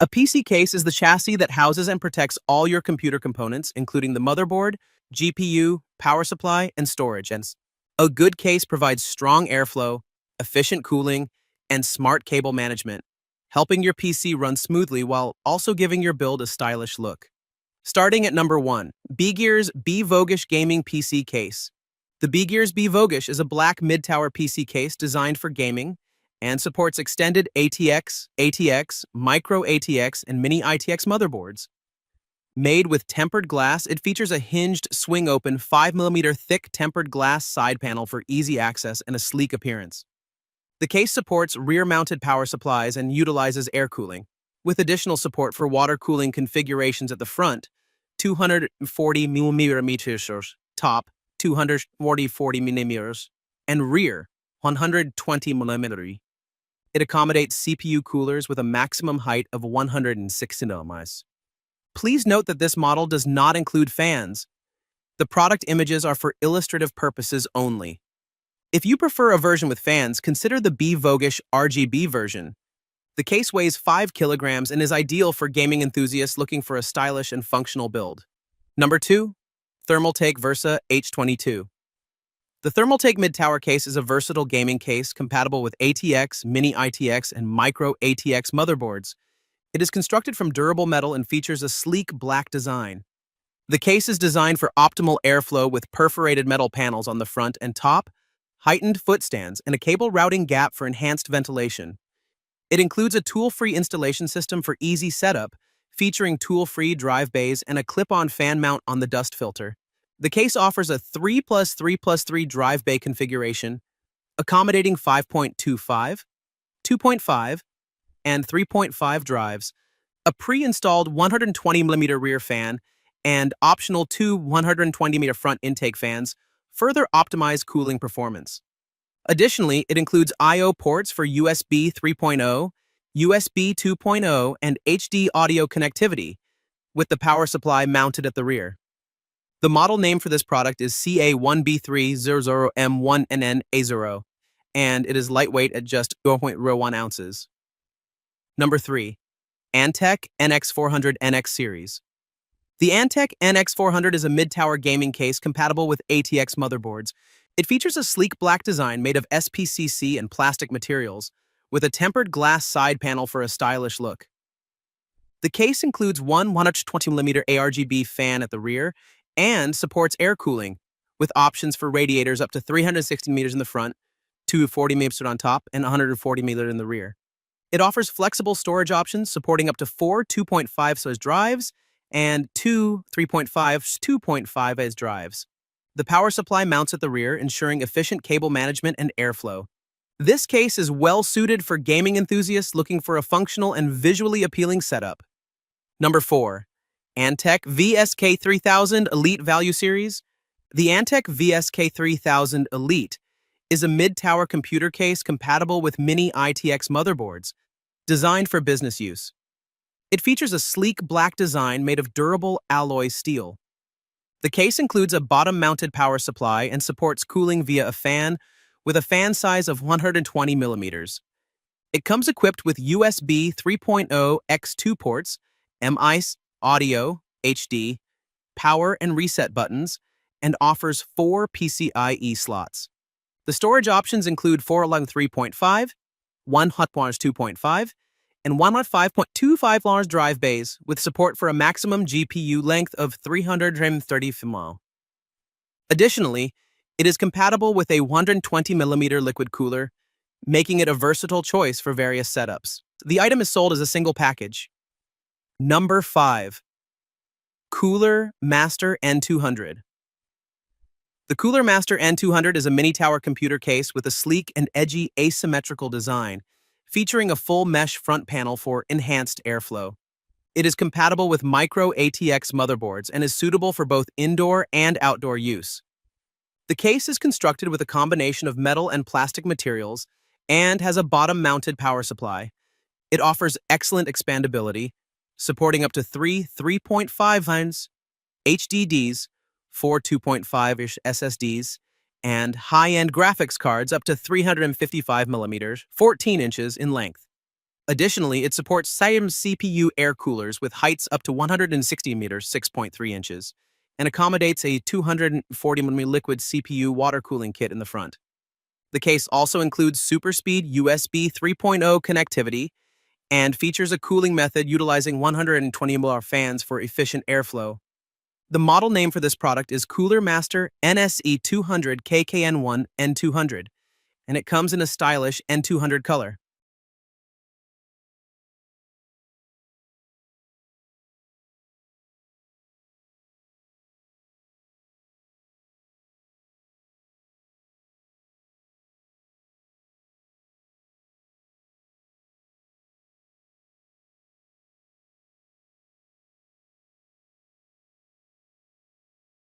A PC case is the chassis that houses and protects all your computer components, including the motherboard, GPU, power supply, and storage. And a good case provides strong airflow, efficient cooling, and smart cable management, helping your PC run smoothly while also giving your build a stylish look. Starting at number 1, Bgears b-Voguish Gaming PC Case. The Bgears b-Voguish is a black mid-tower PC case designed for gaming and supports extended ATX, micro ATX, and mini ITX motherboards. Made with tempered glass, it features a hinged, swing-open, 5mm thick tempered glass side panel for easy access and a sleek appearance. The case supports rear-mounted power supplies and utilizes air cooling, with additional support for water cooling configurations at the front, 240mm top, 240mm, and rear, 120mm. It accommodates CPU coolers with a maximum height of 160 mm. Please note that this model does not include fans. The product images are for illustrative purposes only. If you prefer a version with fans, consider the b-Voguish RGB version. The case weighs 5 kilograms and is ideal for gaming enthusiasts looking for a stylish and functional build. Number 2, Thermaltake Versa H22. The Thermaltake mid-tower case is a versatile gaming case compatible with ATX, mini ITX, and micro ATX motherboards. It is constructed from durable metal and features a sleek black design. The case is designed for optimal airflow with perforated metal panels on the front and top, heightened footstands, and a cable routing gap for enhanced ventilation. It includes a tool-free installation system for easy setup, featuring tool-free drive bays and a clip-on fan mount on the dust filter. The case offers a 3+3+3 drive bay configuration, accommodating 5.25, 2.5, and 3.5 drives, a pre-installed 120mm rear fan, and optional two 120mm front intake fans further optimize cooling performance. Additionally, it includes I/O ports for USB 3.0, USB 2.0, and HD audio connectivity, with the power supply mounted at the rear. The model name for this product is CA1B300M1NN-A0, and it is lightweight at just 0.01 ounces. Number 3, Antec NX400 NX Series. The Antec NX400 is a mid-tower gaming case compatible with ATX motherboards. It features a sleek black design made of SPCC and plastic materials, with a tempered glass side panel for a stylish look. The case includes one 120mm RGB fan at the rear and supports air cooling, with options for radiators up to 360mm in the front, 240mm on top, and 140mm in the rear. It offers flexible storage options supporting up to 4 2.5 drives and 2 3.5 2.5 drives. The power supply mounts at the rear, ensuring efficient cable management and airflow. This case is well suited for gaming enthusiasts looking for a functional and visually appealing setup. Number 4, Antec VSK3000 Elite Value Series. The Antec VSK3000 Elite is a mid-tower computer case compatible with mini ITX motherboards, designed for business use. It features a sleek black design made of durable alloy steel. The case includes a bottom-mounted power supply and supports cooling via a fan with a fan size of 120mm. It comes equipped with USB 3.0 X2 ports, mice, audio, HD, power and reset buttons, and offers 4 PCIe slots. The storage options include 4 long 3.5, 1 hot large 2.5, and 1 hot 5.25 large drive bays with support for a maximum GPU length of 330 mm. Additionally, it is compatible with a 120mm liquid cooler, making it a versatile choice for various setups. The item is sold as a single package. Number 5, Cooler Master N200. The Cooler Master N200 is a mini-tower computer case with a sleek and edgy asymmetrical design, featuring a full mesh front panel for enhanced airflow. It is compatible with micro ATX motherboards and is suitable for both indoor and outdoor use. The case is constructed with a combination of metal and plastic materials and has a bottom-mounted power supply. It offers excellent expandability, supporting up to 3 3.5 HDDs, 4 2.5-ish SSDs, and high-end graphics cards up to 355mm, 14 inches in length. Additionally, it supports SIAM CPU air coolers with heights up to 160 meters, 6.3 inches, and accommodates a 240mm liquid CPU water cooling kit in the front. The case also includes super speed USB 3.0 connectivity and features a cooling method utilizing 120mm fans for efficient airflow. The model name for this product is Cooler Master NSE 200 KKN1 N200, and it comes in a stylish N200 color.